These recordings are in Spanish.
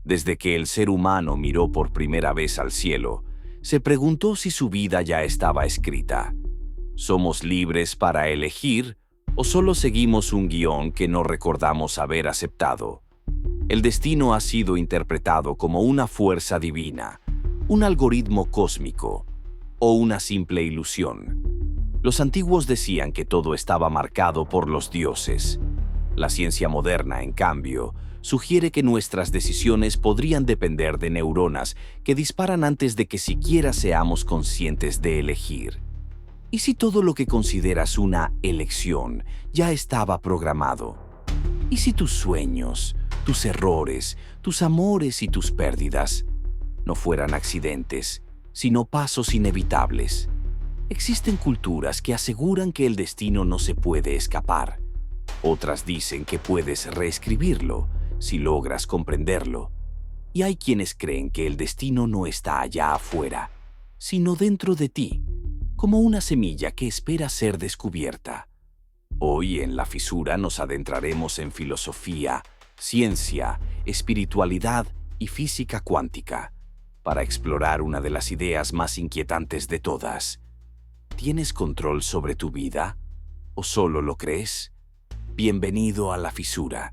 Desde que el ser humano miró por primera vez al cielo, se preguntó si su vida ya estaba escrita. ¿Somos libres para elegir o solo seguimos un guión que no recordamos haber aceptado? El destino ha sido interpretado como una fuerza divina, un algoritmo cósmico o una simple ilusión. Los antiguos decían que todo estaba marcado por los dioses. La ciencia moderna, en cambio, sugiere que nuestras decisiones podrían depender de neuronas que disparan antes de que siquiera seamos conscientes de elegir. ¿Y si todo lo que consideras una elección ya estaba programado? ¿Y si tus sueños, tus errores, tus amores y tus pérdidas no fueran accidentes, sino pasos inevitables? Existen culturas que aseguran que el destino no se puede escapar. Otras dicen que puedes reescribirlo si logras comprenderlo. Y hay quienes creen que el destino no está allá afuera, sino dentro de ti, como una semilla que espera ser descubierta. Hoy en La Fisura nos adentraremos en filosofía, ciencia, espiritualidad y física cuántica, para explorar una de las ideas más inquietantes de todas. ¿Tienes control sobre tu vida? ¿O solo lo crees? Bienvenido a La Fisura,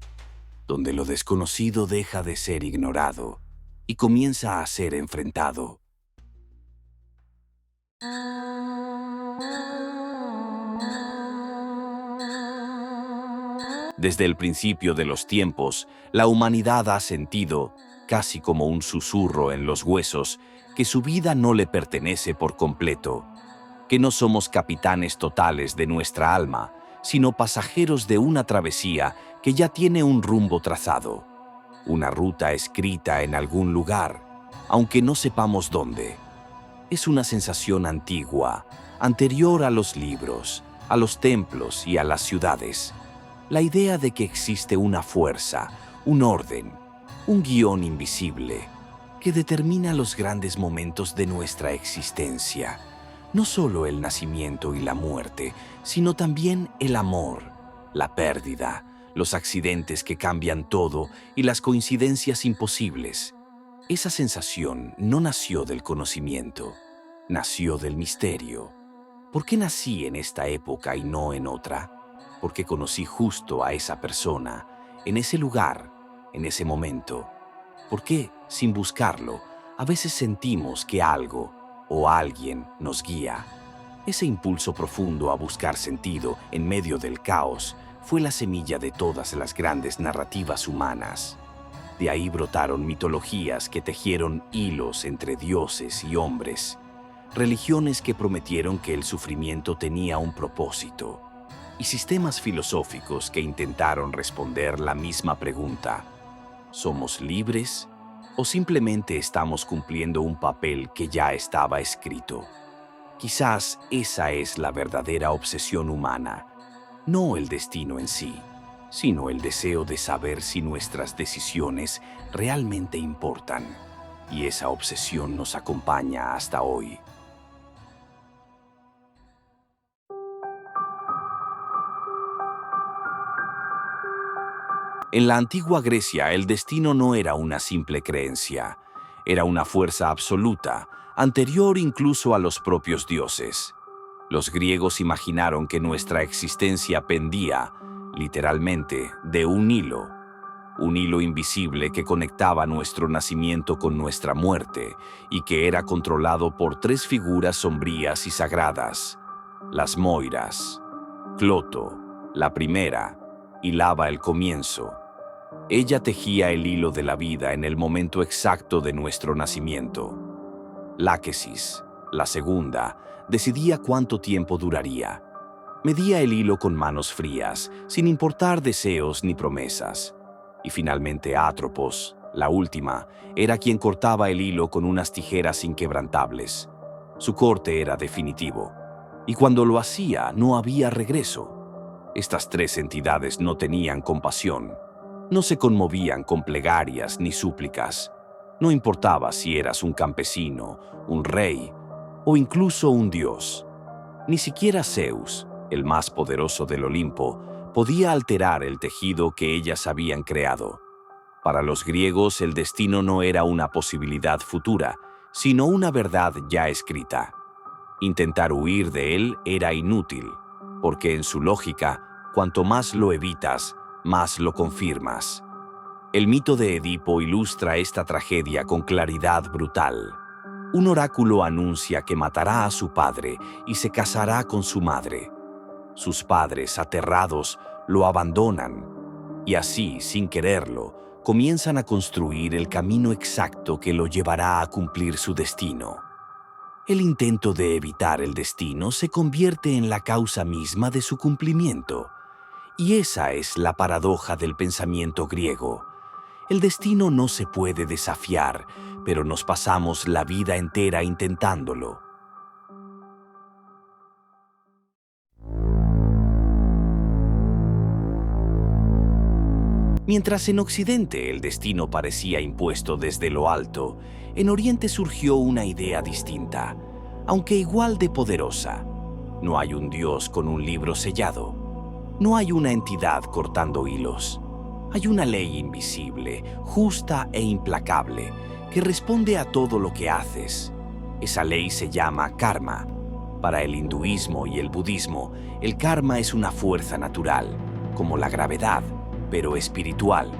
donde lo desconocido deja de ser ignorado y comienza a ser enfrentado. Desde el principio de los tiempos, la humanidad ha sentido, casi como un susurro en los huesos, que su vida no le pertenece por completo, que no somos capitanes totales de nuestra alma, sino pasajeros de una travesía que ya tiene un rumbo trazado, una ruta escrita en algún lugar, aunque no sepamos dónde. Es una sensación antigua, anterior a los libros, a los templos y a las ciudades. La idea de que existe una fuerza, un orden, un guión invisible, que determina los grandes momentos de nuestra existencia. No solo el nacimiento y la muerte, sino también el amor, la pérdida, los accidentes que cambian todo y las coincidencias imposibles. Esa sensación no nació del conocimiento, nació del misterio. ¿Por qué nací en esta época y no en otra? Porque conocí justo a esa persona, en ese lugar, en ese momento. ¿Por qué, sin buscarlo, a veces sentimos que algo o alguien nos guía? Ese impulso profundo a buscar sentido en medio del caos fue la semilla de todas las grandes narrativas humanas. De ahí brotaron mitologías que tejieron hilos entre dioses y hombres, religiones que prometieron que el sufrimiento tenía un propósito, y sistemas filosóficos que intentaron responder la misma pregunta: ¿somos libres o simplemente estamos cumpliendo un papel que ya estaba escrito? Quizás esa es la verdadera obsesión humana, no el destino en sí, sino el deseo de saber si nuestras decisiones realmente importan, y esa obsesión nos acompaña hasta hoy. En la antigua Grecia, el destino no era una simple creencia, era una fuerza absoluta, anterior incluso a los propios dioses. Los griegos imaginaron que nuestra existencia pendía, literalmente, de un hilo invisible que conectaba nuestro nacimiento con nuestra muerte y que era controlado por tres figuras sombrías y sagradas: las Moiras, Cloto, la primera, y Lava, el comienzo. Ella tejía el hilo de la vida en el momento exacto de nuestro nacimiento. Láquesis, la segunda, decidía cuánto tiempo duraría. Medía el hilo con manos frías, sin importar deseos ni promesas. Y finalmente Atropos, la última, era quien cortaba el hilo con unas tijeras inquebrantables. Su corte era definitivo, y cuando lo hacía no había regreso. Estas tres entidades no tenían compasión. No se conmovían con plegarias ni súplicas. No importaba si eras un campesino, un rey o incluso un dios. Ni siquiera Zeus, el más poderoso del Olimpo, podía alterar el tejido que ellas habían creado. Para los griegos, el destino no era una posibilidad futura, sino una verdad ya escrita. Intentar huir de él era inútil, porque en su lógica, cuanto más lo evitas, más lo confirmas. El mito de Edipo ilustra esta tragedia con claridad brutal. Un oráculo anuncia que matará a su padre y se casará con su madre. Sus padres, aterrados, lo abandonan y así, sin quererlo, comienzan a construir el camino exacto que lo llevará a cumplir su destino. El intento de evitar el destino se convierte en la causa misma de su cumplimiento. Y esa es la paradoja del pensamiento griego. El destino no se puede desafiar, pero nos pasamos la vida entera intentándolo. Mientras en Occidente el destino parecía impuesto desde lo alto, en Oriente surgió una idea distinta, aunque igual de poderosa. No hay un Dios con un libro sellado. No hay una entidad cortando hilos. Hay una ley invisible, justa e implacable, que responde a todo lo que haces. Esa ley se llama karma. Para el hinduismo y el budismo, el karma es una fuerza natural, como la gravedad, pero espiritual.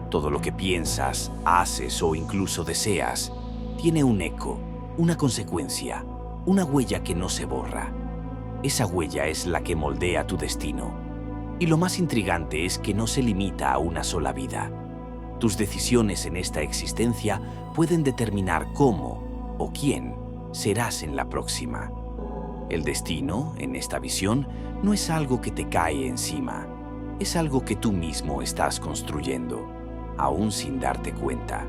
Todo lo que piensas, haces o incluso deseas tiene un eco, una consecuencia, una huella que no se borra. Esa huella es la que moldea tu destino. Y lo más intrigante es que no se limita a una sola vida. Tus decisiones en esta existencia pueden determinar cómo o quién serás en la próxima. El destino, en esta visión, no es algo que te cae encima. Es algo que tú mismo estás construyendo, aún sin darte cuenta.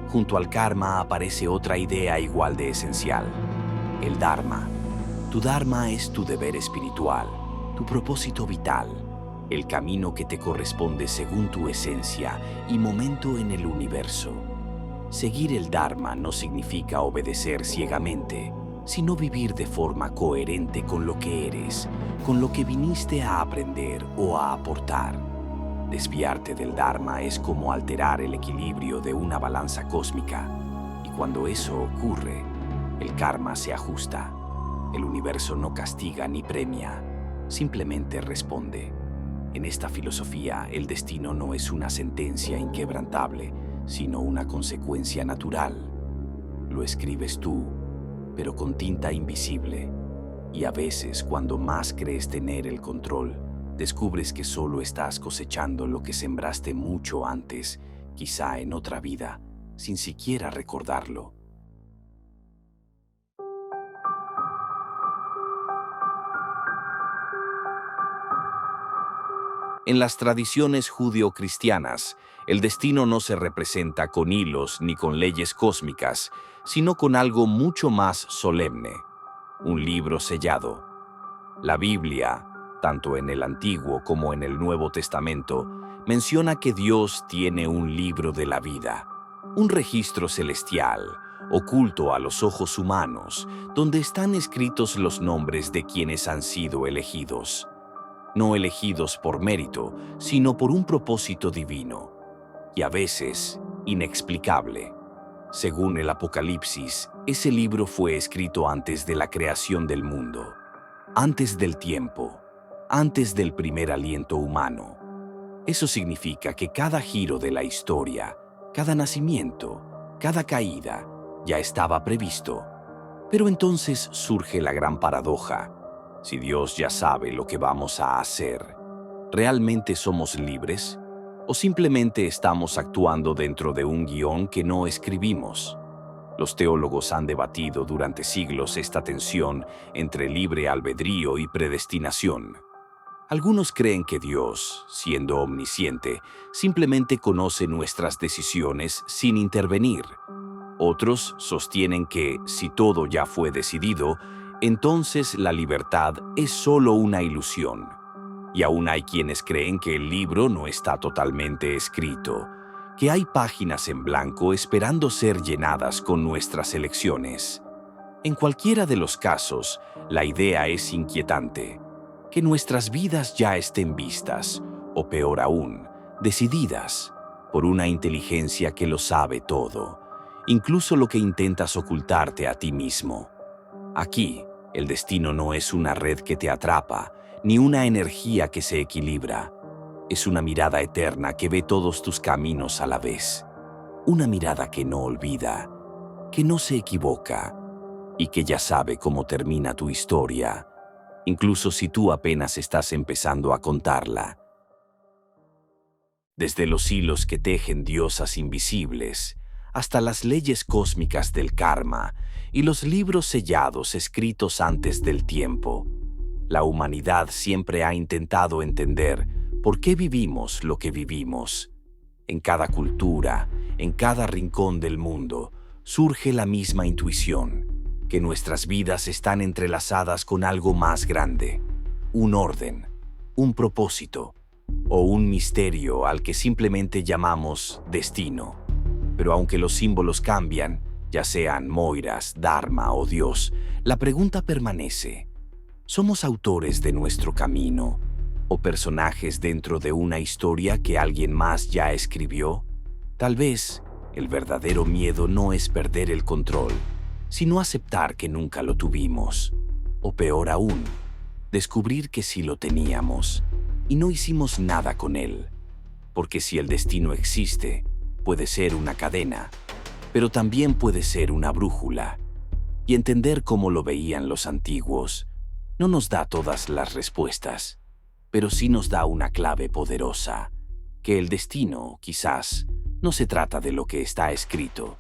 Junto al karma aparece otra idea igual de esencial: el dharma. Tu dharma es tu deber espiritual, tu propósito vital, el camino que te corresponde según tu esencia y momento en el universo. Seguir el dharma no significa obedecer ciegamente, sino vivir de forma coherente con lo que eres, con lo que viniste a aprender o a aportar. Desviarte del dharma es como alterar el equilibrio de una balanza cósmica, y cuando eso ocurre, el karma se ajusta. El universo no castiga ni premia, simplemente responde. En esta filosofía, el destino no es una sentencia inquebrantable, sino una consecuencia natural. Lo escribes tú, pero con tinta invisible. Y a veces, cuando más crees tener el control, descubres que solo estás cosechando lo que sembraste mucho antes, quizá en otra vida, sin siquiera recordarlo. En las tradiciones judeo-cristianas, el destino no se representa con hilos ni con leyes cósmicas, sino con algo mucho más solemne: un libro sellado. La Biblia, tanto en el Antiguo como en el Nuevo Testamento, menciona que Dios tiene un libro de la vida, un registro celestial, oculto a los ojos humanos, donde están escritos los nombres de quienes han sido elegidos. No elegidos por mérito, sino por un propósito divino, y a veces inexplicable. Según el Apocalipsis, ese libro fue escrito antes de la creación del mundo, antes del tiempo, antes del primer aliento humano. Eso significa que cada giro de la historia, cada nacimiento, cada caída, ya estaba previsto. Pero entonces surge la gran paradoja. Si Dios ya sabe lo que vamos a hacer, ¿realmente somos libres? ¿O simplemente estamos actuando dentro de un guión que no escribimos? Los teólogos han debatido durante siglos esta tensión entre libre albedrío y predestinación. Algunos creen que Dios, siendo omnisciente, simplemente conoce nuestras decisiones sin intervenir. Otros sostienen que, si todo ya fue decidido, entonces la libertad es solo una ilusión. Y aún hay quienes creen que el libro no está totalmente escrito, que hay páginas en blanco esperando ser llenadas con nuestras elecciones. En cualquiera de los casos, la idea es inquietante: que nuestras vidas ya estén vistas, o peor aún, decididas. por una inteligencia que lo sabe todo, incluso lo que intentas ocultarte a ti mismo. Aquí, el destino no es una red que te atrapa, ni una energía que se equilibra. Es una mirada eterna que ve todos tus caminos a la vez. Una mirada que no olvida, que no se equivoca y que ya sabe cómo termina tu historia, incluso si tú apenas estás empezando a contarla. Desde los hilos que tejen diosas invisibles, hasta las leyes cósmicas del karma y los libros sellados escritos antes del tiempo, la humanidad siempre ha intentado entender por qué vivimos lo que vivimos. En cada cultura, en cada rincón del mundo, surge la misma intuición, que nuestras vidas están entrelazadas con algo más grande, un orden, un propósito o un misterio al que simplemente llamamos destino. Pero aunque los símbolos cambian, ya sean Moiras, Dharma o Dios, la pregunta permanece: ¿somos autores de nuestro camino o personajes dentro de una historia que alguien más ya escribió? Tal vez el verdadero miedo no es perder el control, sino aceptar que nunca lo tuvimos. O peor aún, descubrir que sí lo teníamos y no hicimos nada con él. Porque si el destino existe, puede ser una cadena, pero también puede ser una brújula. Y entender cómo lo veían los antiguos no nos da todas las respuestas, pero sí nos da una clave poderosa, que el destino, quizás, no se trata de lo que está escrito,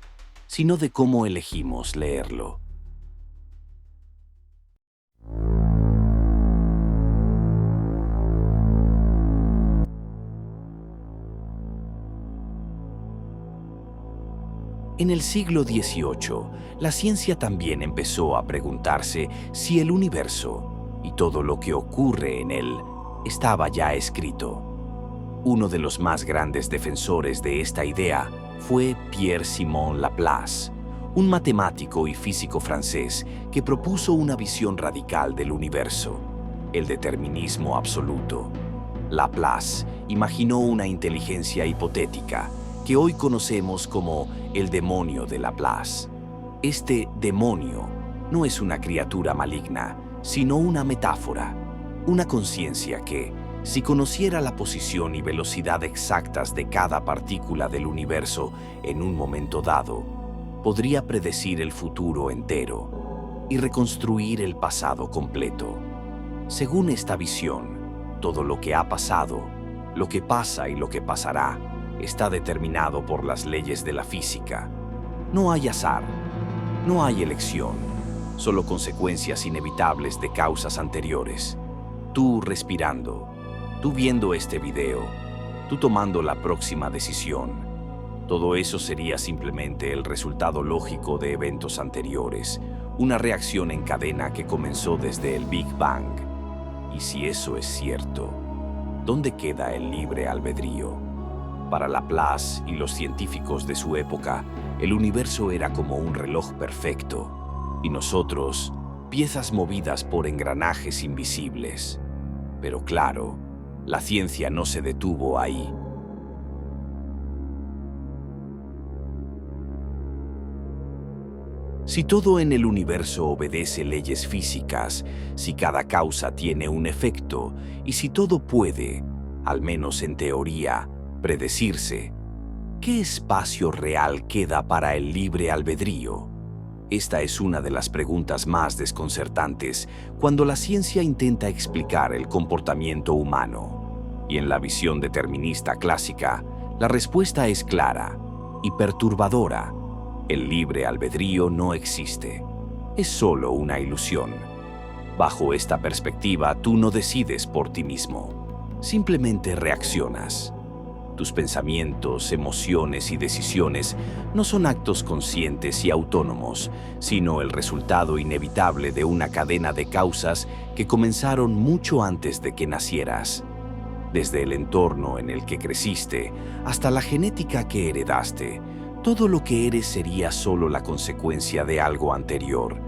sino de cómo elegimos leerlo. En el siglo XVIII, la ciencia también empezó a preguntarse si el universo y todo lo que ocurre en él estaba ya escrito. Uno de los más grandes defensores de esta idea fue Pierre-Simon Laplace, un matemático y físico francés que propuso una visión radical del universo, el determinismo absoluto. Laplace imaginó una inteligencia hipotética que hoy conocemos como el demonio de Laplace. Este demonio no es una criatura maligna, sino una metáfora, una conciencia que, si conociera la posición y velocidad exactas de cada partícula del universo en un momento dado, podría predecir el futuro entero y reconstruir el pasado completo. Según esta visión, todo lo que ha pasado, lo que pasa y lo que pasará, está determinado por las leyes de la física. No hay azar, no hay elección, solo consecuencias inevitables de causas anteriores. Tú respirando, tú viendo este video, tú tomando la próxima decisión. Todo eso sería simplemente el resultado lógico de eventos anteriores, una reacción en cadena que comenzó desde el Big Bang. Y si eso es cierto, ¿dónde queda el libre albedrío? Para Laplace y los científicos de su época, el universo era como un reloj perfecto, y nosotros, piezas movidas por engranajes invisibles. Pero claro, la ciencia no se detuvo ahí. Si todo en el universo obedece leyes físicas, si cada causa tiene un efecto, y si todo puede, al menos en teoría, predecirse, ¿qué espacio real queda para el libre albedrío? Esta es una de las preguntas más desconcertantes cuando la ciencia intenta explicar el comportamiento humano. Y en la visión determinista clásica, la respuesta es clara y perturbadora. El libre albedrío no existe. Es solo una ilusión. Bajo esta perspectiva, tú no decides por ti mismo. Simplemente reaccionas. Tus pensamientos, emociones y decisiones no son actos conscientes y autónomos, sino el resultado inevitable de una cadena de causas que comenzaron mucho antes de que nacieras. Desde el entorno en el que creciste hasta la genética que heredaste, todo lo que eres sería solo la consecuencia de algo anterior.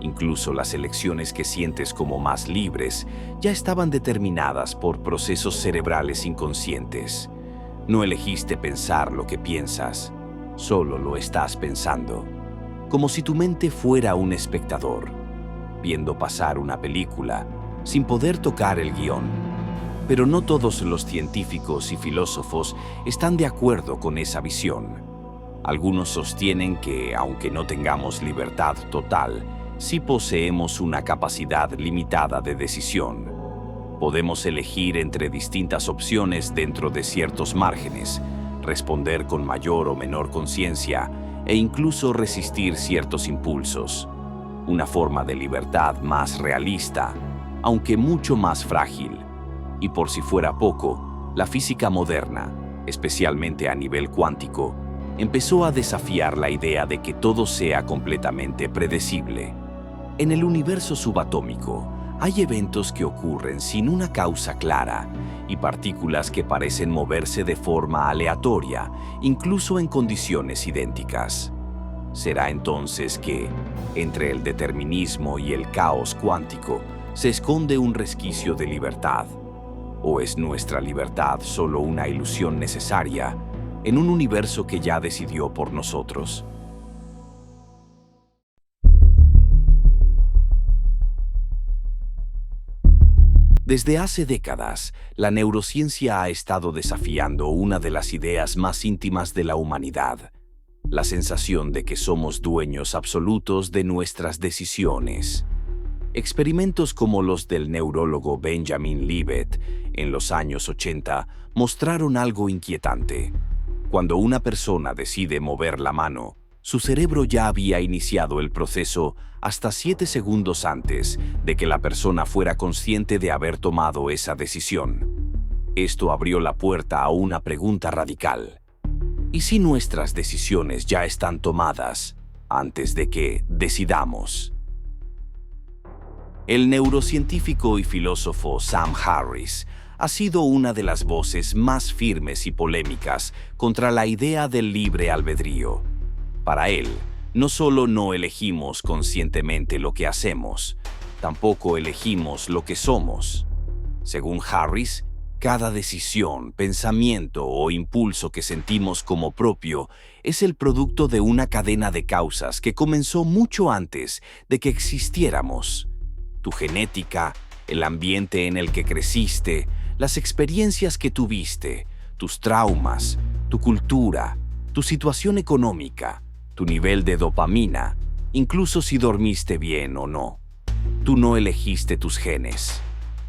Incluso las elecciones que sientes como más libres ya estaban determinadas por procesos cerebrales inconscientes. No elegiste pensar lo que piensas, solo lo estás pensando, como si tu mente fuera un espectador, viendo pasar una película, sin poder tocar el guión. Pero no todos los científicos y filósofos están de acuerdo con esa visión. Algunos sostienen que, aunque no tengamos libertad total, sí poseemos una capacidad limitada de decisión. Podemos elegir entre distintas opciones dentro de ciertos márgenes, responder con mayor o menor conciencia e incluso resistir ciertos impulsos. Una forma de libertad más realista, aunque mucho más frágil. Y por si fuera poco, la física moderna, especialmente a nivel cuántico, empezó a desafiar la idea de que todo sea completamente predecible. En el universo subatómico, hay eventos que ocurren sin una causa clara y partículas que parecen moverse de forma aleatoria, incluso en condiciones idénticas. ¿Será entonces que, entre el determinismo y el caos cuántico, se esconde un resquicio de libertad? ¿O es nuestra libertad solo una ilusión necesaria en un universo que ya decidió por nosotros? Desde hace décadas, la neurociencia ha estado desafiando una de las ideas más íntimas de la humanidad: la sensación de que somos dueños absolutos de nuestras decisiones. Experimentos como los del neurólogo Benjamin Libet en los años 80 mostraron algo inquietante. Cuando una persona decide mover la mano, su cerebro ya había iniciado el proceso hasta 7 segundos antes de que la persona fuera consciente de haber tomado esa decisión. Esto abrió la puerta a una pregunta radical. ¿Y si nuestras decisiones ya están tomadas antes de que decidamos? El neurocientífico y filósofo Sam Harris ha sido una de las voces más firmes y polémicas contra la idea del libre albedrío. Para él, no solo no elegimos conscientemente lo que hacemos, tampoco elegimos lo que somos. Según Harris, cada decisión, pensamiento o impulso que sentimos como propio es el producto de una cadena de causas que comenzó mucho antes de que existiéramos. Tu genética, el ambiente en el que creciste, las experiencias que tuviste, tus traumas, tu cultura, tu situación económica, tu nivel de dopamina, incluso si dormiste bien o no. Tú no elegiste tus genes,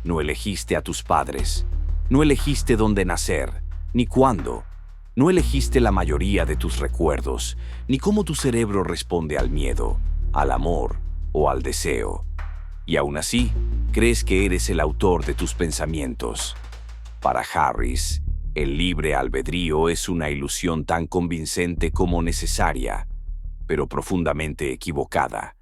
no elegiste a tus padres, no elegiste dónde nacer, ni cuándo, no elegiste la mayoría de tus recuerdos, ni cómo tu cerebro responde al miedo, al amor o al deseo. Y aún así, crees que eres el autor de tus pensamientos. Para Harris, el libre albedrío es una ilusión tan convincente como necesaria, pero profundamente equivocada.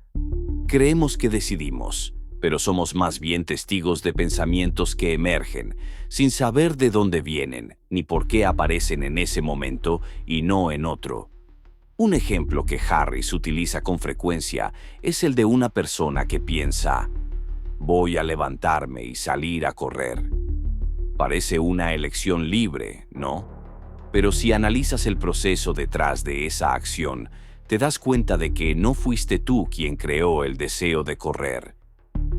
Creemos que decidimos, pero somos más bien testigos de pensamientos que emergen, sin saber de dónde vienen, ni por qué aparecen en ese momento y no en otro. Un ejemplo que Harris utiliza con frecuencia es el de una persona que piensa: voy a levantarme y salir a correr. Parece una elección libre, ¿no? Pero si analizas el proceso detrás de esa acción, te das cuenta de que no fuiste tú quien creó el deseo de correr.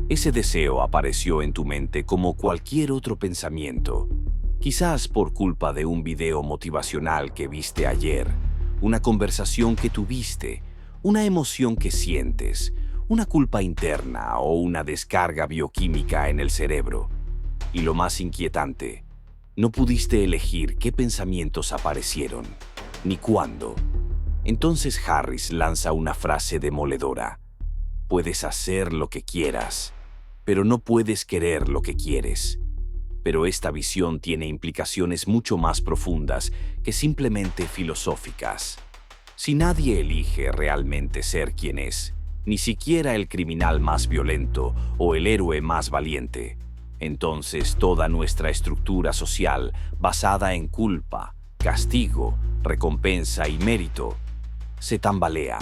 Ese deseo apareció en tu mente como cualquier otro pensamiento, quizás por culpa de un video motivacional que viste ayer, una conversación que tuviste, una emoción que sientes, una culpa interna o una descarga bioquímica en el cerebro. Y lo más inquietante, no pudiste elegir qué pensamientos aparecieron, ni cuándo. Entonces Harris lanza una frase demoledora: puedes hacer lo que quieras, pero no puedes querer lo que quieres. Pero esta visión tiene implicaciones mucho más profundas que simplemente filosóficas. Si nadie elige realmente ser quien es, ni siquiera el criminal más violento o el héroe más valiente, entonces toda nuestra estructura social, basada en culpa, castigo, recompensa y mérito, se tambalea.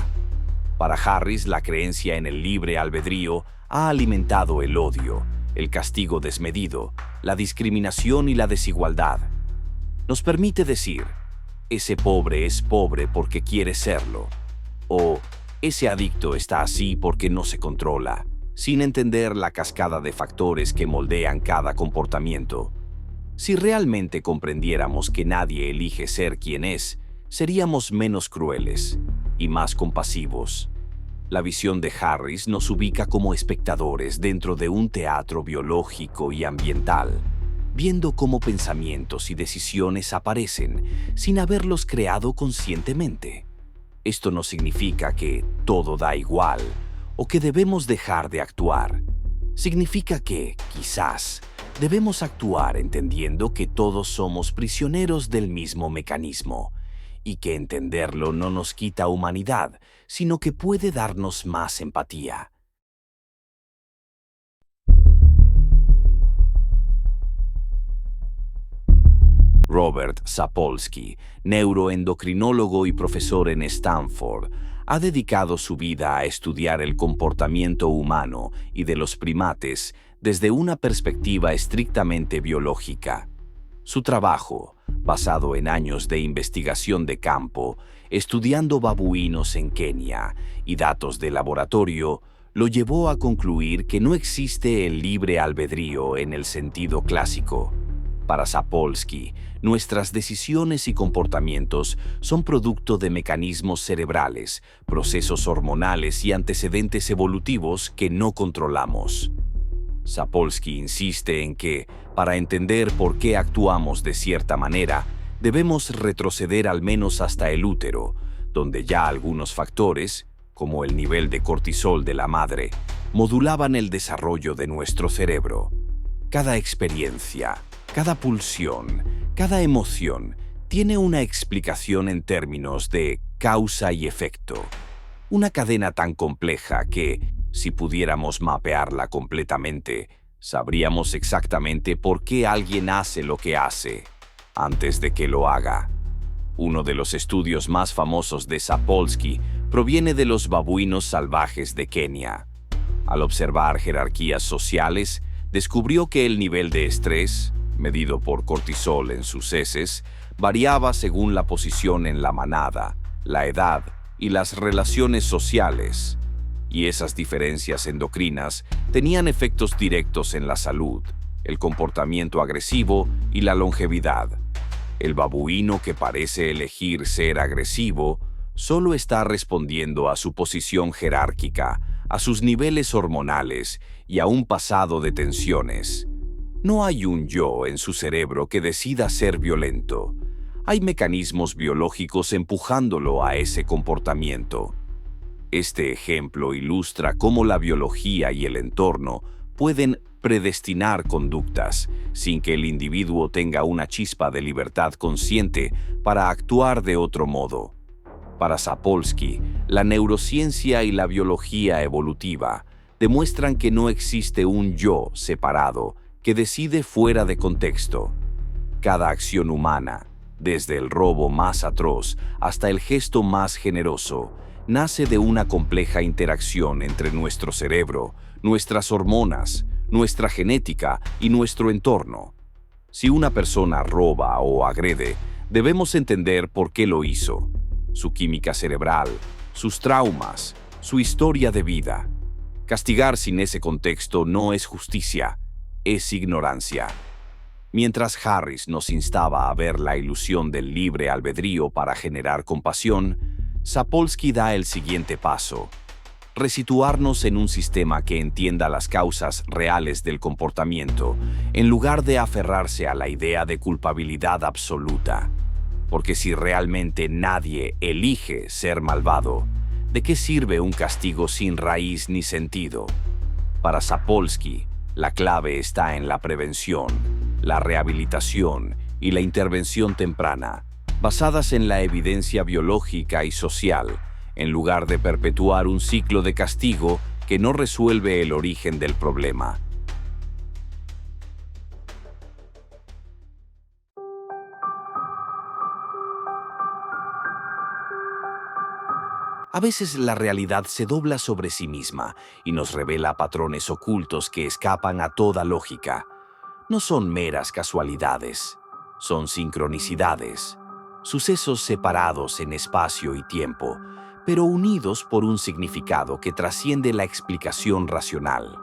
Para Harris, la creencia en el libre albedrío ha alimentado el odio, el castigo desmedido, la discriminación y la desigualdad. Nos permite decir, ese pobre es pobre porque quiere serlo, o ese adicto está así porque no se controla, sin entender la cascada de factores que moldean cada comportamiento. Si realmente comprendiéramos que nadie elige ser quien es, seríamos menos crueles y más compasivos. La visión de Harris nos ubica como espectadores dentro de un teatro biológico y ambiental, viendo cómo pensamientos y decisiones aparecen sin haberlos creado conscientemente. Esto no significa que todo da igual o que debemos dejar de actuar. Significa que, quizás, debemos actuar entendiendo que todos somos prisioneros del mismo mecanismo y que entenderlo no nos quita humanidad, sino que puede darnos más empatía. Robert Sapolsky, neuroendocrinólogo y profesor en Stanford, ha dedicado su vida a estudiar el comportamiento humano y de los primates desde una perspectiva estrictamente biológica. Su trabajo, basado en años de investigación de campo, estudiando babuinos en Kenia y datos de laboratorio, lo llevó a concluir que no existe el libre albedrío en el sentido clásico. Para Sapolsky, nuestras decisiones y comportamientos son producto de mecanismos cerebrales, procesos hormonales y antecedentes evolutivos que no controlamos. Sapolsky insiste en que, para entender por qué actuamos de cierta manera, debemos retroceder al menos hasta el útero, donde ya algunos factores, como el nivel de cortisol de la madre, modulaban el desarrollo de nuestro cerebro. Cada experiencia, cada pulsión, cada emoción tiene una explicación en términos de causa y efecto. Una cadena tan compleja que, si pudiéramos mapearla completamente, sabríamos exactamente por qué alguien hace lo que hace, antes de que lo haga. Uno de los estudios más famosos de Sapolsky proviene de los babuinos salvajes de Kenia. Al observar jerarquías sociales, descubrió que el nivel de estrés, medido por cortisol en sus heces, variaba según la posición en la manada, la edad y las relaciones sociales. Y esas diferencias endocrinas tenían efectos directos en la salud, el comportamiento agresivo y la longevidad. El babuino que parece elegir ser agresivo solo está respondiendo a su posición jerárquica, a sus niveles hormonales y a un pasado de tensiones. No hay un yo en su cerebro que decida ser violento. Hay mecanismos biológicos empujándolo a ese comportamiento. Este ejemplo ilustra cómo la biología y el entorno pueden predestinar conductas sin que el individuo tenga una chispa de libertad consciente para actuar de otro modo. Para Sapolsky, la neurociencia y la biología evolutiva demuestran que no existe un yo separado que decide fuera de contexto. Cada acción humana, desde el robo más atroz hasta el gesto más generoso, nace de una compleja interacción entre nuestro cerebro, nuestras hormonas, nuestra genética y nuestro entorno. Si una persona roba o agrede, debemos entender por qué lo hizo, su química cerebral, sus traumas, su historia de vida. Castigar sin ese contexto no es justicia, es ignorancia. Mientras Harris nos instaba a ver la ilusión del libre albedrío para generar compasión, Sapolsky da el siguiente paso: resituarnos en un sistema que entienda las causas reales del comportamiento, en lugar de aferrarse a la idea de culpabilidad absoluta. Porque si realmente nadie elige ser malvado, ¿de qué sirve un castigo sin raíz ni sentido? Para Sapolsky, la clave está en la prevención, la rehabilitación y la intervención temprana, basadas en la evidencia biológica y social, en lugar de perpetuar un ciclo de castigo que no resuelve el origen del problema. A veces la realidad se dobla sobre sí misma y nos revela patrones ocultos que escapan a toda lógica. No son meras casualidades. Son sincronicidades, sucesos separados en espacio y tiempo, pero unidos por un significado que trasciende la explicación racional.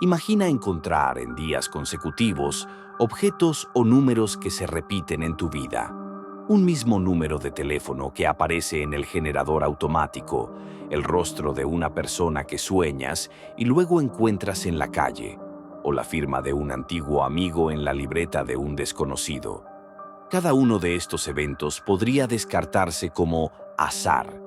Imagina encontrar en días consecutivos objetos o números que se repiten en tu vida. Un mismo número de teléfono que aparece en el generador automático, el rostro de una persona que sueñas y luego encuentras en la calle, o la firma de un antiguo amigo en la libreta de un desconocido. Cada uno de estos eventos podría descartarse como azar,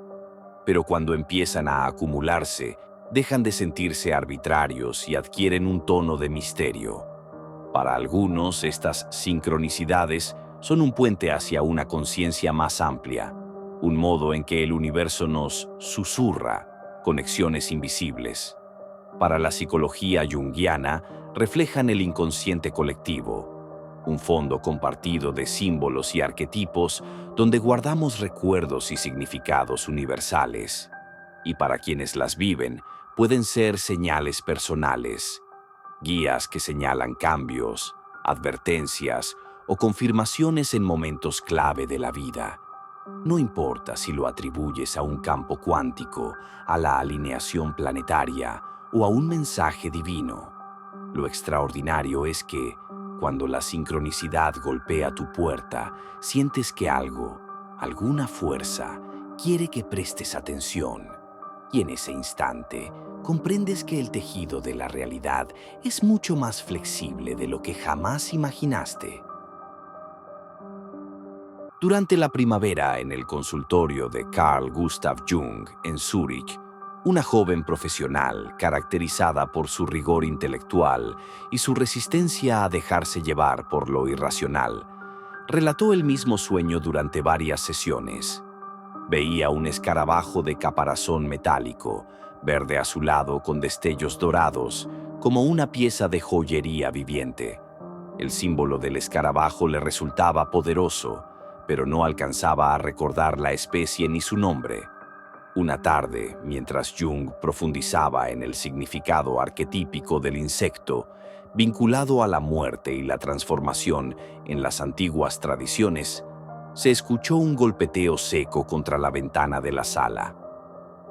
pero cuando empiezan a acumularse, dejan de sentirse arbitrarios y adquieren un tono de misterio. Para algunos, estas sincronicidades son un puente hacia una conciencia más amplia, un modo en que el universo nos susurra conexiones invisibles. Para la psicología junguiana, reflejan el inconsciente colectivo, un fondo compartido de símbolos y arquetipos donde guardamos recuerdos y significados universales. Y para quienes las viven, pueden ser señales personales, guías que señalan cambios, advertencias o confirmaciones en momentos clave de la vida. No importa si lo atribuyes a un campo cuántico, a la alineación planetaria o a un mensaje divino. Lo extraordinario es que, cuando la sincronicidad golpea tu puerta, sientes que algo, alguna fuerza, quiere que prestes atención. Y en ese instante, comprendes que el tejido de la realidad es mucho más flexible de lo que jamás imaginaste. Durante la primavera, en el consultorio de Carl Gustav Jung en Zúrich, una joven profesional caracterizada por su rigor intelectual y su resistencia a dejarse llevar por lo irracional, relató el mismo sueño durante varias sesiones. Veía un escarabajo de caparazón metálico, verde azulado con destellos dorados, como una pieza de joyería viviente. El símbolo del escarabajo le resultaba poderoso, pero no alcanzaba a recordar la especie ni su nombre. Una tarde, mientras Jung profundizaba en el significado arquetípico del insecto, vinculado a la muerte y la transformación en las antiguas tradiciones, se escuchó un golpeteo seco contra la ventana de la sala.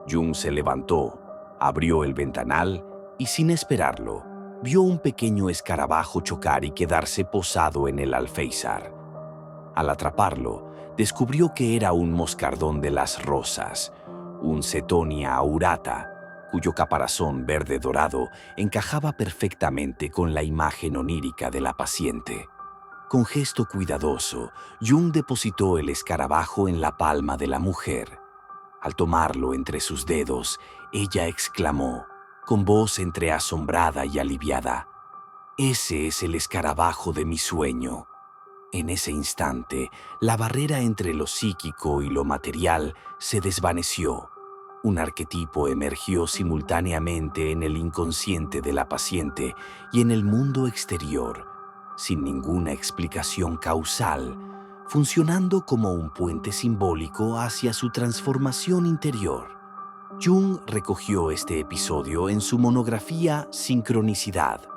Jung se levantó, abrió el ventanal y, sin esperarlo, vio un pequeño escarabajo chocar y quedarse posado en el alféizar. Al atraparlo, descubrió que era un moscardón de las rosas, un Cetonia aurata, cuyo caparazón verde dorado encajaba perfectamente con la imagen onírica de la paciente. Con gesto cuidadoso, Jung depositó el escarabajo en la palma de la mujer. Al tomarlo entre sus dedos, ella exclamó, con voz entre asombrada y aliviada: «Ese es el escarabajo de mi sueño». En ese instante, la barrera entre lo psíquico y lo material se desvaneció. Un arquetipo emergió simultáneamente en el inconsciente de la paciente y en el mundo exterior, sin ninguna explicación causal, funcionando como un puente simbólico hacia su transformación interior. Jung recogió este episodio en su monografía Sincronicidad,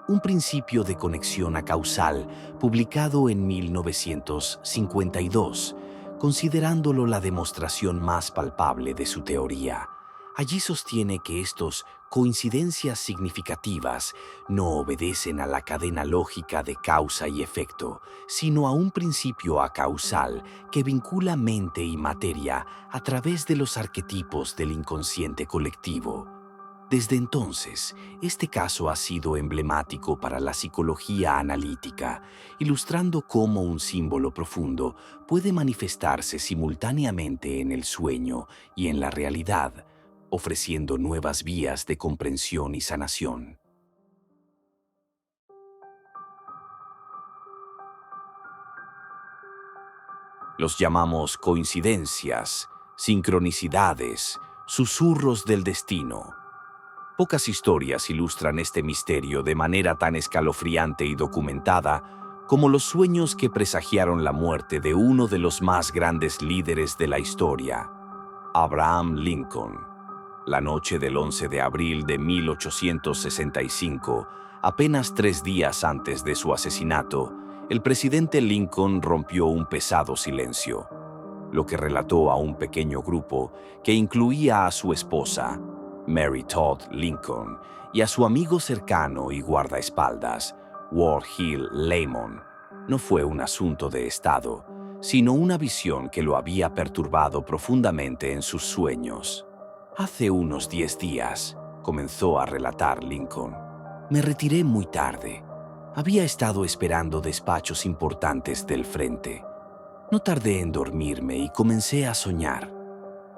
un principio de conexión acausal, publicado en 1952, considerándolo la demostración más palpable de su teoría. Allí sostiene que estos coincidencias significativas no obedecen a la cadena lógica de causa y efecto, sino a un principio acausal que vincula mente y materia a través de los arquetipos del inconsciente colectivo. Desde entonces, este caso ha sido emblemático para la psicología analítica, ilustrando cómo un símbolo profundo puede manifestarse simultáneamente en el sueño y en la realidad, ofreciendo nuevas vías de comprensión y sanación. Los llamamos coincidencias, sincronicidades, susurros del destino. Pocas historias ilustran este misterio de manera tan escalofriante y documentada como los sueños que presagiaron la muerte de uno de los más grandes líderes de la historia, Abraham Lincoln. La noche del 11 de abril de 1865, apenas 3 días antes de su asesinato, El presidente Lincoln rompió un pesado silencio, lo que relató a un pequeño grupo que incluía a su esposa, Mary Todd Lincoln, y a su amigo cercano y guardaespaldas, Ward Hill Lamon. No fue un asunto de Estado, sino una visión que lo había perturbado profundamente en sus sueños. Hace unos 10 días, comenzó a relatar Lincoln, me retiré muy tarde. Había estado esperando despachos importantes del frente. No tardé en dormirme y comencé a soñar.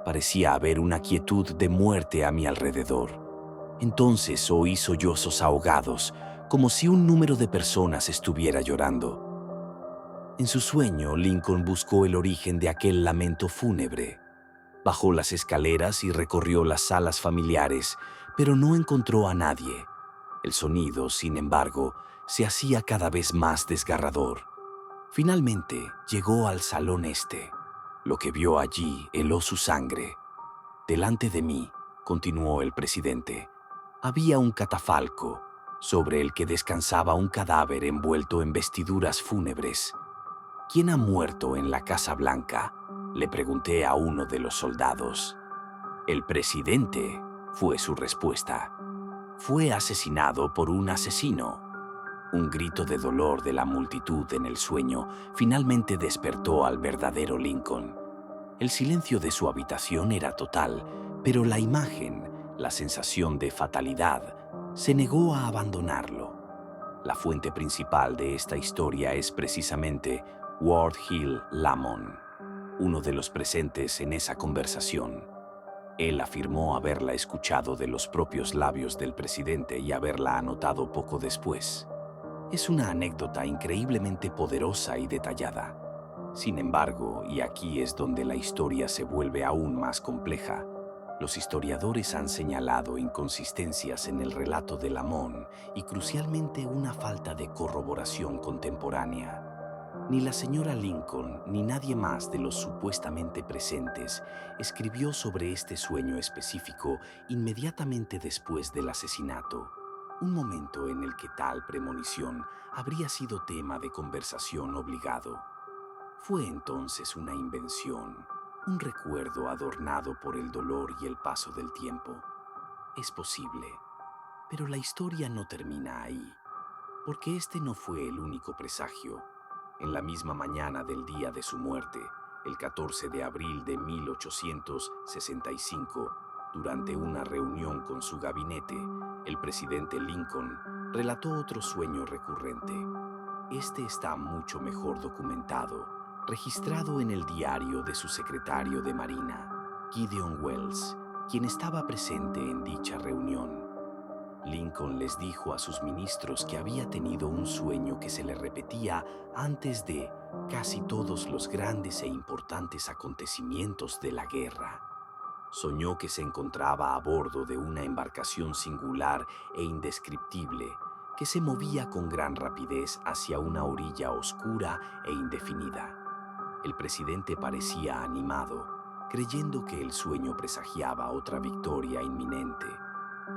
Parecía haber una quietud de muerte a mi alrededor. Entonces oí sollozos ahogados, como si un número de personas estuviera llorando. En su sueño, Lincoln buscó el origen de aquel lamento fúnebre. Bajó las escaleras y recorrió las salas familiares, pero no encontró a nadie. El sonido, sin embargo, se hacía cada vez más desgarrador. Finalmente llegó al salón este. Lo que vio allí heló su sangre. Delante de mí, continuó el presidente, había un catafalco sobre el que descansaba un cadáver envuelto en vestiduras fúnebres. ¿Quién ha muerto en la Casa Blanca?, le pregunté a uno de los soldados. El presidente, fue su respuesta. Fue asesinado por un asesino. Un grito de dolor de la multitud en el sueño finalmente despertó al verdadero Lincoln. El silencio de su habitación era total, pero la imagen, la sensación de fatalidad, se negó a abandonarlo. La fuente principal de esta historia es precisamente Ward Hill Lamon, uno de los presentes en esa conversación. Él afirmó haberla escuchado de los propios labios del presidente y haberla anotado poco después. Es una anécdota increíblemente poderosa y detallada. Sin embargo, y aquí es donde la historia se vuelve aún más compleja, los historiadores han señalado inconsistencias en el relato de Lamon y crucialmente una falta de corroboración contemporánea. Ni la señora Lincoln ni nadie más de los supuestamente presentes escribió sobre este sueño específico inmediatamente después del asesinato, un momento en el que tal premonición habría sido tema de conversación obligado. Fue entonces una invención, un recuerdo adornado por el dolor y el paso del tiempo. Es posible, pero la historia no termina ahí, porque este no fue el único presagio. En la misma mañana del día de su muerte, el 14 de abril de 1865, durante una reunión con su gabinete, el presidente Lincoln relató otro sueño recurrente. Este está mucho mejor documentado, registrado en el diario de su secretario de Marina, Gideon Wells, quien estaba presente en dicha reunión. Lincoln les dijo a sus ministros que había tenido un sueño que se le repetía antes de casi todos los grandes e importantes acontecimientos de la guerra. Soñó que se encontraba a bordo de una embarcación singular e indescriptible que se movía con gran rapidez hacia una orilla oscura e indefinida. El presidente parecía animado, creyendo que el sueño presagiaba otra victoria inminente.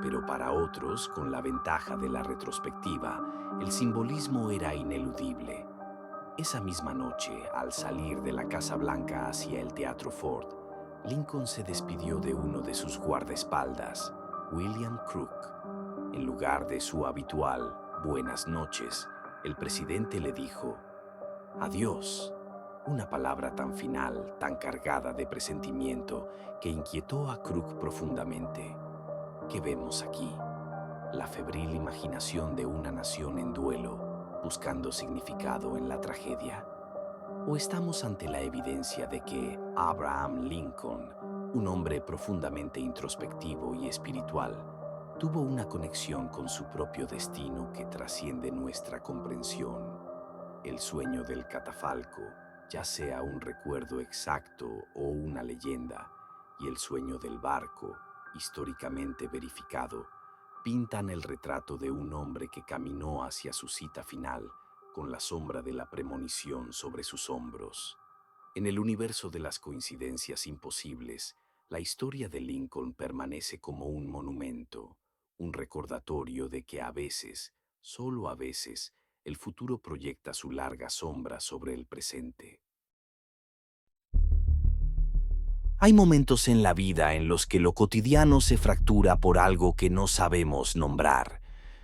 Pero para otros, con la ventaja de la retrospectiva, el simbolismo era ineludible. Esa misma noche, al salir de la Casa Blanca hacia el Teatro Ford, Lincoln se despidió de uno de sus guardaespaldas, William Crook. En lugar de su habitual "buenas noches", el presidente le dijo "adiós", una palabra tan final, tan cargada de presentimiento, que inquietó a Crook profundamente. ¿Qué vemos aquí? La febril imaginación de una nación en duelo, buscando significado en la tragedia. ¿O estamos ante la evidencia de que Abraham Lincoln, un hombre profundamente introspectivo y espiritual, tuvo una conexión con su propio destino que trasciende nuestra comprensión? El sueño del catafalco, ya sea un recuerdo exacto o una leyenda, y el sueño del barco, históricamente verificado, pintan el retrato de un hombre que caminó hacia su cita final con la sombra de la premonición sobre sus hombros. En el universo de las coincidencias imposibles, la historia de Lincoln permanece como un monumento, un recordatorio de que a veces, solo a veces, el futuro proyecta su larga sombra sobre el presente. Hay momentos en la vida en los que lo cotidiano se fractura por algo que no sabemos nombrar.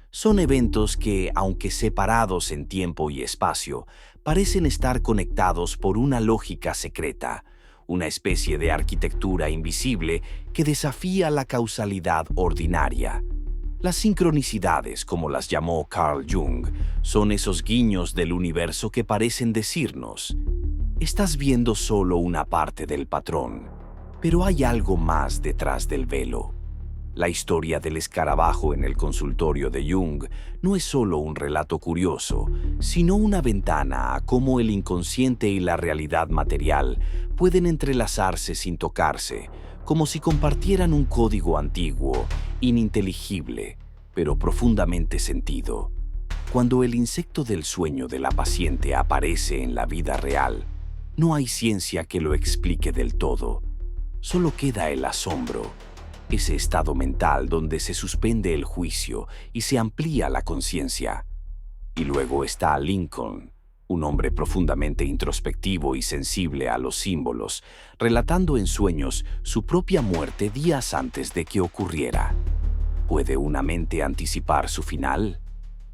Son eventos que, aunque separados en tiempo y espacio, parecen estar conectados por una lógica secreta, una especie de arquitectura invisible que desafía la causalidad ordinaria. Las sincronicidades, como las llamó Carl Jung, son esos guiños del universo que parecen decirnos: estás viendo solo una parte del patrón, pero hay algo más detrás del velo. La historia del escarabajo en el consultorio de Jung no es solo un relato curioso, sino una ventana a cómo el inconsciente y la realidad material pueden entrelazarse sin tocarse, como si compartieran un código antiguo, ininteligible, pero profundamente sentido. Cuando el insecto del sueño de la paciente aparece en la vida real, no hay ciencia que lo explique del todo. Solo queda el asombro, ese estado mental donde se suspende el juicio y se amplía la conciencia. Y luego está Lincoln, un hombre profundamente introspectivo y sensible a los símbolos, relatando en sueños su propia muerte días antes de que ocurriera. ¿Puede una mente anticipar su final?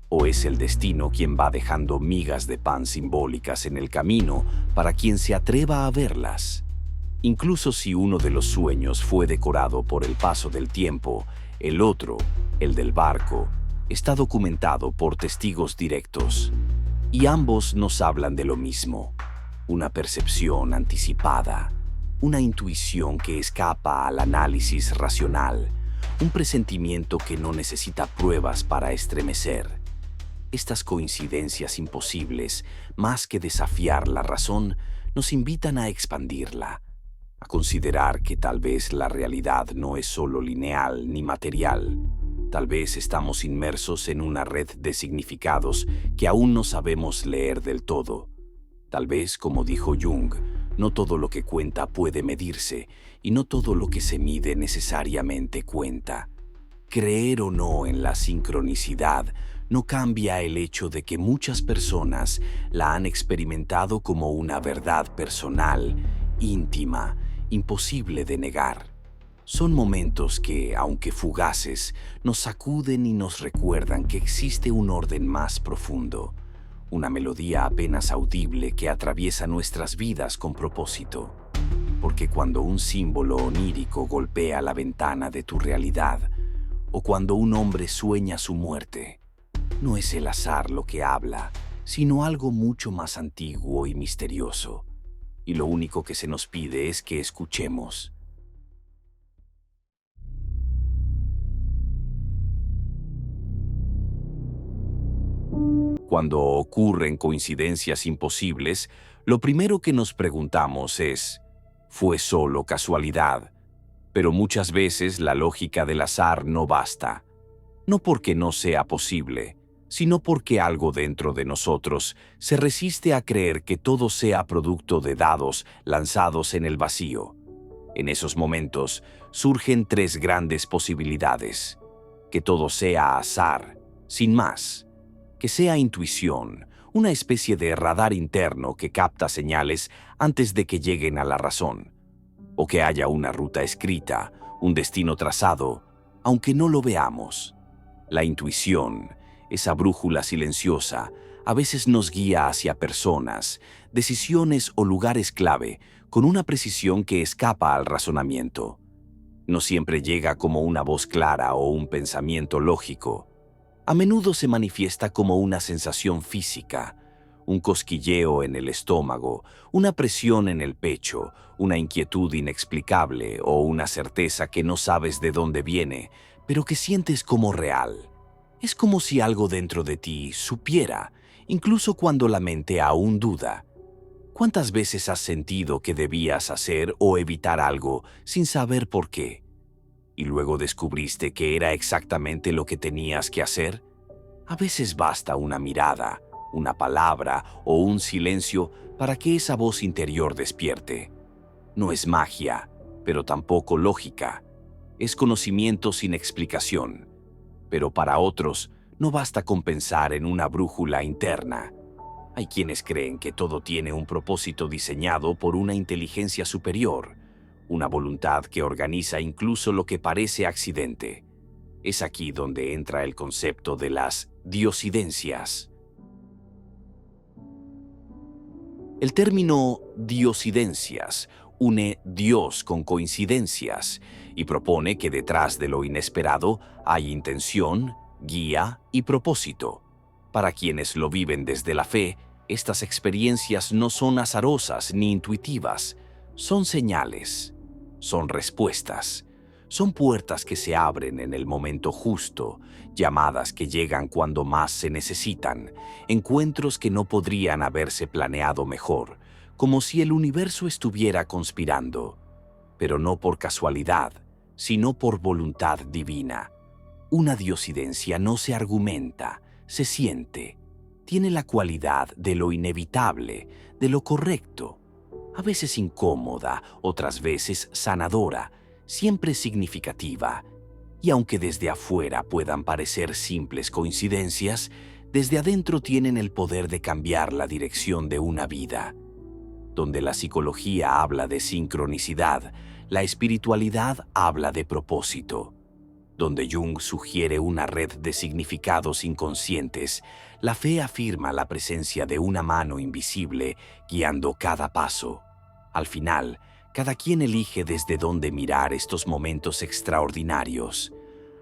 ¿O es el destino quien va dejando migas de pan simbólicas en el camino para quien se atreva a verlas? Incluso si uno de los sueños fue decorado por el paso del tiempo, el otro, el del barco, está documentado por testigos directos. Y ambos nos hablan de lo mismo: una percepción anticipada, una intuición que escapa al análisis racional, un presentimiento que no necesita pruebas para estremecer. Estas coincidencias imposibles, más que desafiar la razón, nos invitan a expandirla, a considerar que tal vez la realidad no es solo lineal ni material. Tal vez estamos inmersos en una red de significados que aún no sabemos leer del todo. Tal vez, como dijo Jung, no todo lo que cuenta puede medirse y no todo lo que se mide necesariamente cuenta. Creer o no en la sincronicidad no cambia el hecho de que muchas personas la han experimentado como una verdad personal, íntima, imposible de negar. Son momentos que, aunque fugaces, nos sacuden y nos recuerdan que existe un orden más profundo, una melodía apenas audible que atraviesa nuestras vidas con propósito. Porque cuando un símbolo onírico golpea la ventana de tu realidad, o cuando un hombre sueña su muerte, no es el azar lo que habla, sino algo mucho más antiguo y misterioso. Y lo único que se nos pide es que escuchemos. Cuando ocurren coincidencias imposibles, lo primero que nos preguntamos es: ¿fue solo casualidad? Pero muchas veces la lógica del azar no basta. No porque no sea posible, sino porque algo dentro de nosotros se resiste a creer que todo sea producto de dados lanzados en el vacío. En esos momentos surgen tres grandes posibilidades: que todo sea azar, sin más; que sea intuición, una especie de radar interno que capta señales antes de que lleguen a la razón; o que haya una ruta escrita, un destino trazado, aunque no lo veamos. La intuición, esa brújula silenciosa, a veces nos guía hacia personas, decisiones o lugares clave con una precisión que escapa al razonamiento. No siempre llega como una voz clara o un pensamiento lógico. A menudo se manifiesta como una sensación física, un cosquilleo en el estómago, una presión en el pecho, una inquietud inexplicable o una certeza que no sabes de dónde viene, pero que sientes como real. Es como si algo dentro de ti supiera, incluso cuando la mente aún duda. ¿Cuántas veces has sentido que debías hacer o evitar algo sin saber por qué? ¿Y luego descubriste que era exactamente lo que tenías que hacer? A veces basta una mirada, una palabra o un silencio para que esa voz interior despierte. No es magia, pero tampoco lógica. Es conocimiento sin explicación. Pero para otros, No basta con pensar en una brújula interna. Hay quienes creen que todo tiene un propósito diseñado por una inteligencia superior, una voluntad que organiza incluso lo que parece accidente. Es aquí donde entra el concepto de las diosidencias. El término diosidencias une Dios con coincidencias y propone que detrás de lo inesperado hay intención, guía y propósito. Para quienes lo viven desde la fe, estas experiencias no son azarosas ni intuitivas, son señales, son respuestas, son puertas que se abren en el momento justo, llamadas que llegan cuando más se necesitan, encuentros que no podrían haberse planeado mejor, como si el universo estuviera conspirando, pero no por casualidad, sino por voluntad divina. Una diosidencia no se argumenta, se siente. Tiene la cualidad de lo inevitable, de lo correcto. A veces incómoda, otras veces sanadora, siempre significativa. Y aunque desde afuera puedan parecer simples coincidencias, desde adentro tienen el poder de cambiar la dirección de una vida. Donde la psicología habla de sincronicidad, la espiritualidad habla de propósito. Donde Jung sugiere una red de significados inconscientes, la fe afirma la presencia de una mano invisible guiando cada paso. Al final, cada quien elige desde dónde mirar estos momentos extraordinarios.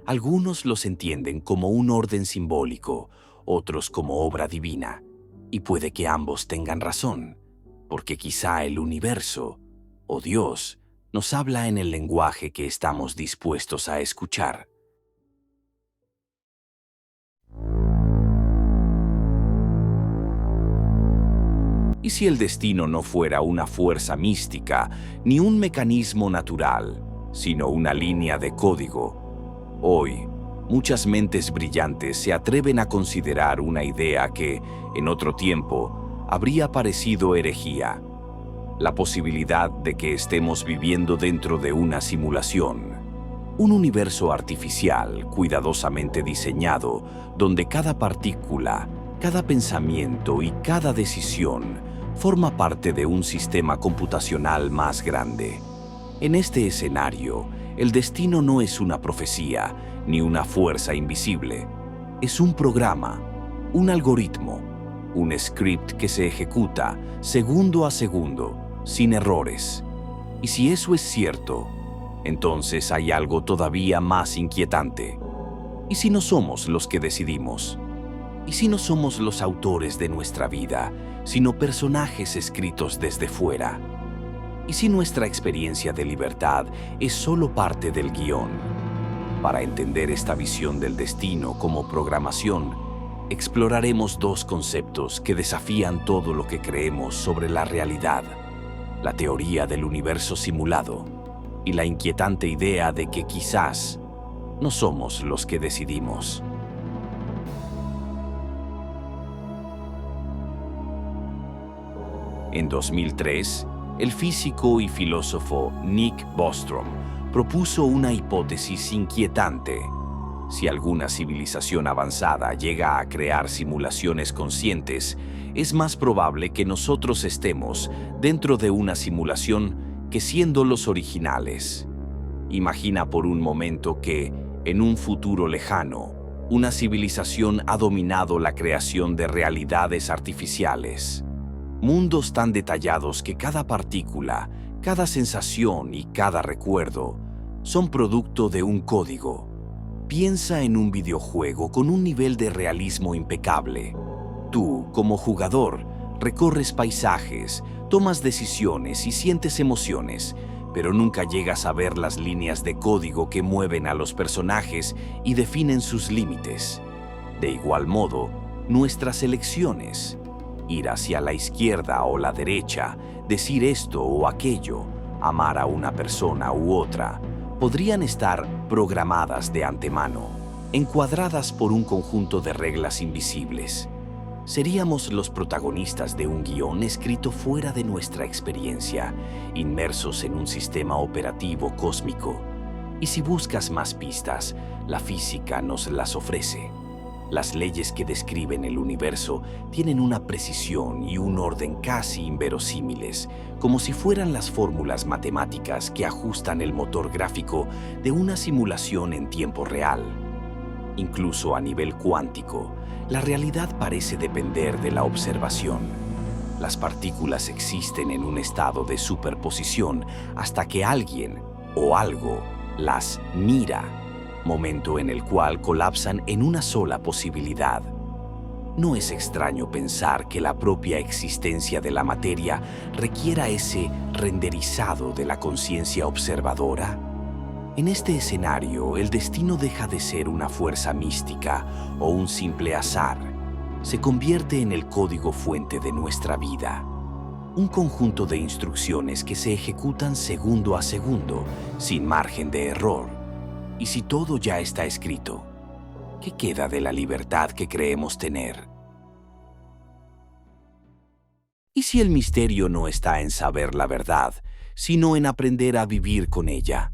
Algunos los entienden como un orden simbólico, otros como obra divina, y puede que ambos tengan razón, porque quizá el universo, o Dios, nos habla en el lenguaje que estamos dispuestos a escuchar. ¿Y si el destino no fuera una fuerza mística, ni un mecanismo natural, sino una línea de código? Hoy, muchas mentes brillantes se atreven a considerar una idea que, en otro tiempo, habría parecido herejía: la posibilidad de que estemos viviendo dentro de una simulación, un universo artificial cuidadosamente diseñado, donde cada partícula, cada pensamiento y cada decisión forma parte de un sistema computacional más grande. En este escenario, el destino no es una profecía ni una fuerza invisible. Es un programa, un algoritmo, un script que se ejecuta segundo a segundo, sin errores. Y si eso es cierto, entonces hay algo todavía más inquietante. ¿Y si no somos los que decidimos? ¿Y si no somos los autores de nuestra vida, sino personajes escritos desde fuera? ¿Y si nuestra experiencia de libertad es solo parte del guión? Para entender esta visión del destino como programación, exploraremos dos conceptos que desafían todo lo que creemos sobre la realidad: la teoría del universo simulado y la inquietante idea de que quizás no somos los que decidimos. En 2003, el físico y filósofo Nick Bostrom propuso una hipótesis inquietante. Si alguna civilización avanzada llega a crear simulaciones conscientes, es más probable que nosotros estemos dentro de una simulación que siendo los originales. Imagina por un momento que, en un futuro lejano, una civilización ha dominado la creación de realidades artificiales. Mundos tan detallados que cada partícula, cada sensación y cada recuerdo son producto de un código. Piensa en un videojuego con un nivel de realismo impecable. Tú, como jugador, recorres paisajes, tomas decisiones y sientes emociones, pero nunca llegas a ver las líneas de código que mueven a los personajes y definen sus límites. De igual modo, nuestras elecciones, ir hacia la izquierda o la derecha, decir esto o aquello, amar a una persona u otra, podrían estar programadas de antemano, encuadradas por un conjunto de reglas invisibles. Seríamos los protagonistas de un guión escrito fuera de nuestra experiencia, inmersos en un sistema operativo cósmico. Y si buscas más pistas, la física nos las ofrece. Las leyes que describen el universo tienen una precisión y un orden casi inverosímiles, como si fueran las fórmulas matemáticas que ajustan el motor gráfico de una simulación en tiempo real. Incluso a nivel cuántico, la realidad parece depender de la observación. Las partículas existen en un estado de superposición hasta que alguien o algo las mira, momento en el cual colapsan en una sola posibilidad. No es extraño pensar que la propia existencia de la materia requiera ese renderizado de la conciencia observadora. En este escenario, el destino deja de ser una fuerza mística o un simple azar. Se convierte en el código fuente de nuestra vida. Un conjunto de instrucciones que se ejecutan segundo a segundo, sin margen de error. Y si todo ya está escrito, ¿qué queda de la libertad que creemos tener? ¿Y si el misterio no está en saber la verdad, sino en aprender a vivir con ella?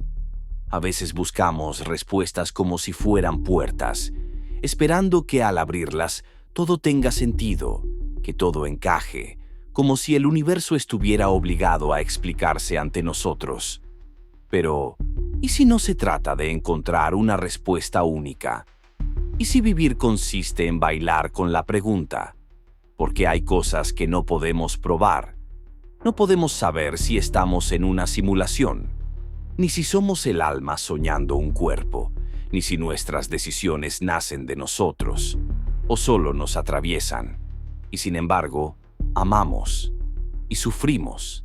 A veces buscamos respuestas como si fueran puertas, esperando que al abrirlas todo tenga sentido, que todo encaje, como si el universo estuviera obligado a explicarse ante nosotros. Pero, ¿y si no se trata de encontrar una respuesta única? ¿Y si vivir consiste en bailar con la pregunta? Porque hay cosas que no podemos probar. No podemos saber si estamos en una simulación, ni si somos el alma soñando un cuerpo, ni si nuestras decisiones nacen de nosotros, o solo nos atraviesan. Y sin embargo, amamos, y sufrimos,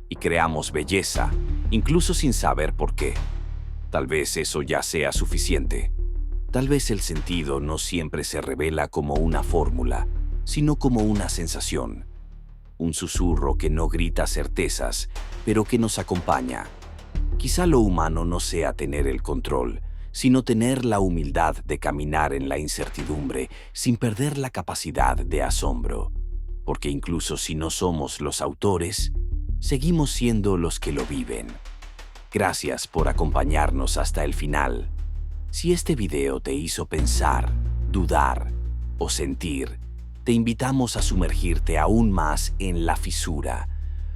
y creamos belleza, incluso sin saber por qué. Tal vez eso ya sea suficiente. Tal vez el sentido no siempre se revela como una fórmula, sino como una sensación. Un susurro que no grita certezas, pero que nos acompaña. Quizá lo humano no sea tener el control, sino tener la humildad de caminar en la incertidumbre sin perder la capacidad de asombro. Porque incluso si no somos los autores, seguimos siendo los que lo viven. Gracias por acompañarnos hasta el final. Si este video te hizo pensar, dudar o sentir, te invitamos a sumergirte aún más en la fisura.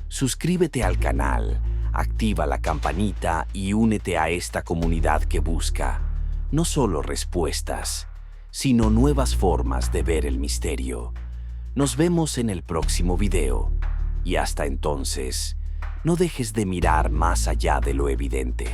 Suscríbete al canal, activa la campanita y únete a esta comunidad que busca no solo respuestas, sino nuevas formas de ver el misterio. Nos vemos en el próximo video. Y hasta entonces, no dejes de mirar más allá de lo evidente.